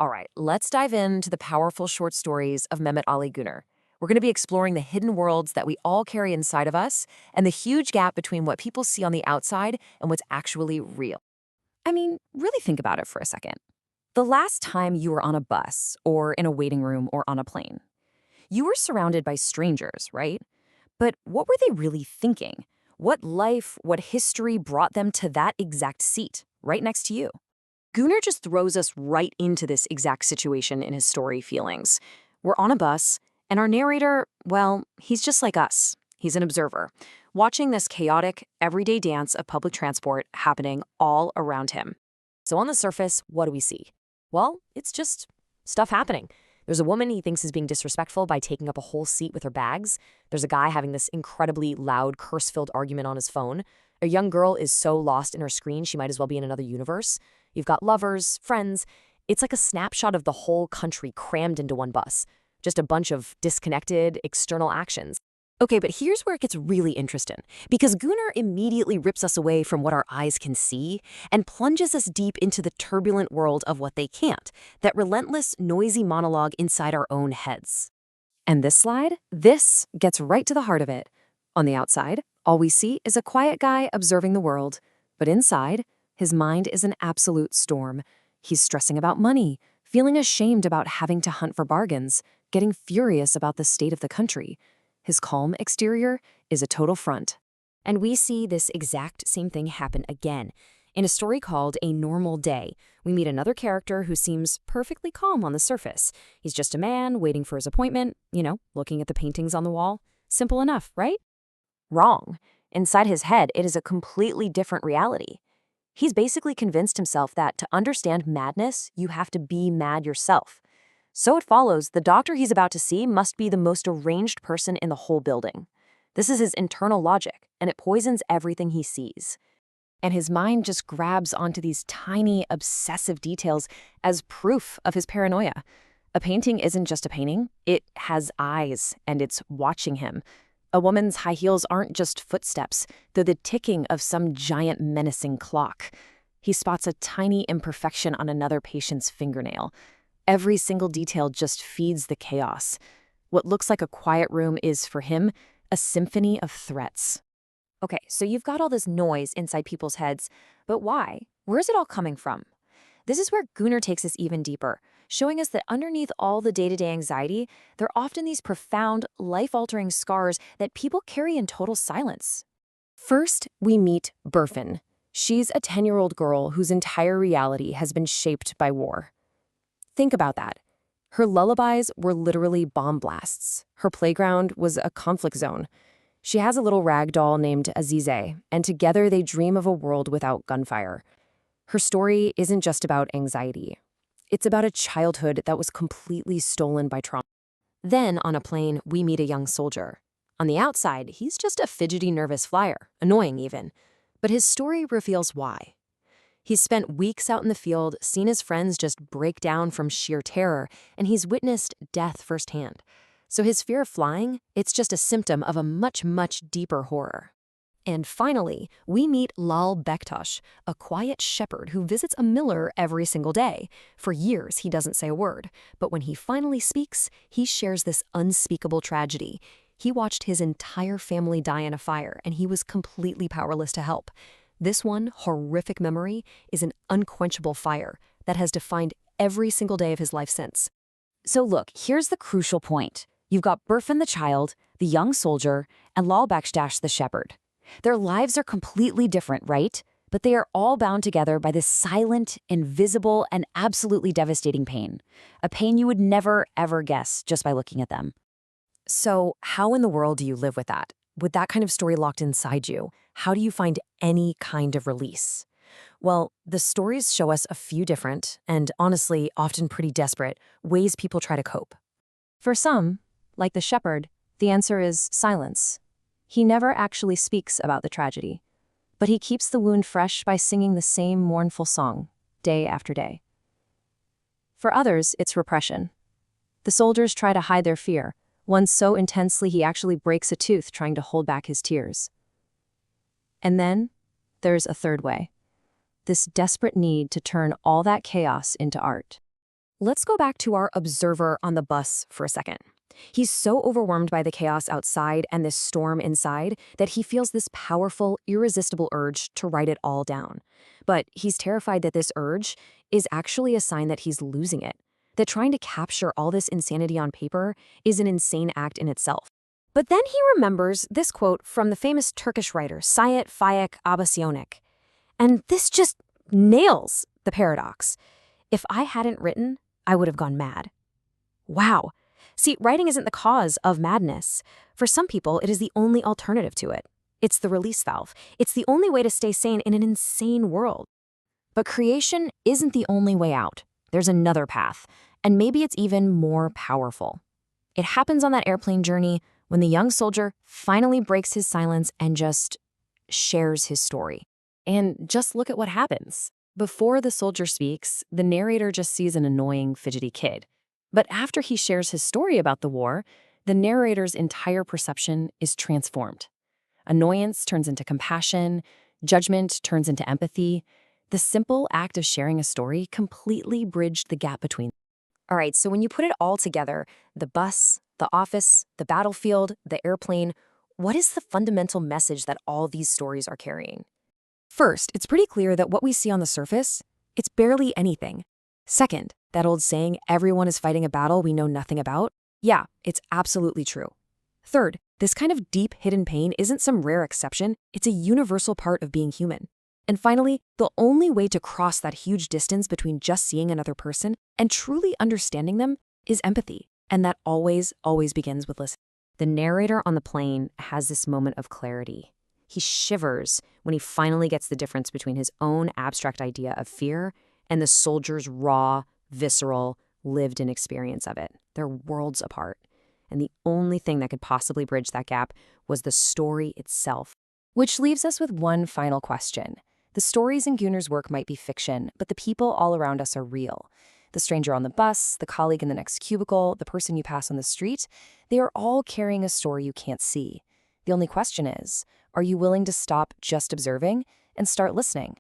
All right, let's dive into the powerful short stories of Mehmet Ali Güner. We're going to be exploring the hidden worlds that we all carry inside of us and the huge gap between what people see on the outside and what's actually real. I mean, really think about it for a second. The last time you were on a bus or in a waiting room or on a plane, you were surrounded by strangers, right? But what were they really thinking? What life, what history brought them to that exact seat, right next to you? Gunnar just throws us right into this exact situation in his story Feelings. We're on a bus, and our narrator, well, he's just like us. He's an observer, watching this chaotic, everyday dance of public transport happening all around him. So on the surface, what do we see? Well, it's just stuff happening. There's a woman he thinks is being disrespectful by taking up a whole seat with her bags. There's a guy having this incredibly loud, curse-filled argument on his phone. A young girl is so lost in her screen she might as well be in another universe. You've got lovers, friends. It's like a snapshot of the whole country crammed into one bus. Just a bunch of disconnected, external actions. Okay, but here's where it gets really interesting, because Gunnar immediately rips us away from what our eyes can see and plunges us deep into the turbulent world of what they can't, that relentless, noisy monologue inside our own heads. And this gets right to the heart of it. On the outside, all we see is a quiet guy observing the world, but inside, his mind is an absolute storm. He's stressing about money, feeling ashamed about having to hunt for bargains, getting furious about the state of the country. His calm exterior is a total front. And we see this exact same thing happen again. In a story called A Normal Day, we meet another character who seems perfectly calm on the surface. He's just a man waiting for his appointment, looking at the paintings on the wall. Simple enough, right? Wrong. Inside his head, it is a completely different reality. He's basically convinced himself that to understand madness, you have to be mad yourself. So it follows the doctor he's about to see must be the most deranged person in the whole building. This is his internal logic, and it poisons everything he sees. And his mind just grabs onto these tiny, obsessive details as proof of his paranoia. A painting isn't just a painting, it has eyes, and it's watching him. A woman's high heels aren't just footsteps, they're the ticking of some giant menacing clock. He spots a tiny imperfection on another patient's fingernail. Every single detail just feeds the chaos. What looks like a quiet room is, for him, a symphony of threats. Okay, so you've got all this noise inside people's heads, but why? Where's it all coming from? This is where Gunnar takes us even deeper, showing us that underneath all the day-to-day anxiety, there are often these profound, life-altering scars that people carry in total silence. First, we meet Berfin. She's a 10-year-old girl whose entire reality has been shaped by war. Think about that. Her lullabies were literally bomb blasts. Her playground was a conflict zone. She has a little rag doll named Azize, and together they dream of a world without gunfire. Her story isn't just about anxiety. It's about a childhood that was completely stolen by trauma. Then, on a plane, we meet a young soldier. On the outside, he's just a fidgety, nervous flyer, annoying even. But his story reveals why. He's spent weeks out in the field, seen his friends just break down from sheer terror, and he's witnessed death firsthand. So his fear of flying, it's just a symptom of a much, much deeper horror. And finally, we meet Lal Bektash, a quiet shepherd who visits a miller every single day. For years, he doesn't say a word, but when he finally speaks, he shares this unspeakable tragedy. He watched his entire family die in a fire, and he was completely powerless to help. This one horrific memory is an unquenchable fire that has defined every single day of his life since. So look, here's the crucial point. You've got Berfin the child, the young soldier, and Lal Bektash the shepherd. Their lives are completely different, right? But they are all bound together by this silent, invisible, and absolutely devastating pain. A pain you would never, ever guess just by looking at them. So how in the world do you live with that? With that kind of story locked inside you, how do you find any kind of release? Well, the stories show us a few different, and honestly, often pretty desperate, ways people try to cope. For some, like the shepherd, the answer is silence. He never actually speaks about the tragedy, but he keeps the wound fresh by singing the same mournful song, day after day. For others, it's repression. The soldiers try to hide their fear, one so intensely he actually breaks a tooth trying to hold back his tears. And then, there's a third way. This desperate need to turn all that chaos into art. Let's go back to our observer on the bus for a second. He's so overwhelmed by the chaos outside and this storm inside that he feels this powerful, irresistible urge to write it all down. But he's terrified that this urge is actually a sign that he's losing it, that trying to capture all this insanity on paper is an insane act in itself. But then he remembers this quote from the famous Turkish writer Sayet Faik Abasyonik. And this just nails the paradox. If I hadn't written, I would have gone mad. Wow. See, writing isn't the cause of madness. For some people, it is the only alternative to it. It's the release valve. It's the only way to stay sane in an insane world. But creation isn't the only way out. There's another path, and maybe it's even more powerful. It happens on that airplane journey when the young soldier finally breaks his silence and just shares his story. And just look at what happens. Before the soldier speaks, the narrator just sees an annoying, fidgety kid. But after he shares his story about the war, the narrator's entire perception is transformed. Annoyance turns into compassion, judgment turns into empathy. The simple act of sharing a story completely bridged the gap between. All right, so when you put it all together, the bus, the office, the battlefield, the airplane, what is the fundamental message that all these stories are carrying? First, it's pretty clear that what we see on the surface, it's barely anything. Second, that old saying, everyone is fighting a battle we know nothing about, yeah, it's absolutely true. Third, this kind of deep hidden pain isn't some rare exception, it's a universal part of being human. And finally, the only way to cross that huge distance between just seeing another person and truly understanding them is empathy. And that always begins with listening. The narrator on the plane has this moment of clarity. He shivers when he finally gets the difference between his own abstract idea of fear and the soldier's raw, visceral, lived-in experience of it. They're worlds apart. And the only thing that could possibly bridge that gap was the story itself. Which leaves us with one final question. The stories in GÜNER's work might be fiction, but the people all around us are real. The stranger on the bus, the colleague in the next cubicle, the person you pass on the street, they are all carrying a story you can't see. The only question is, are you willing to stop just observing and start listening?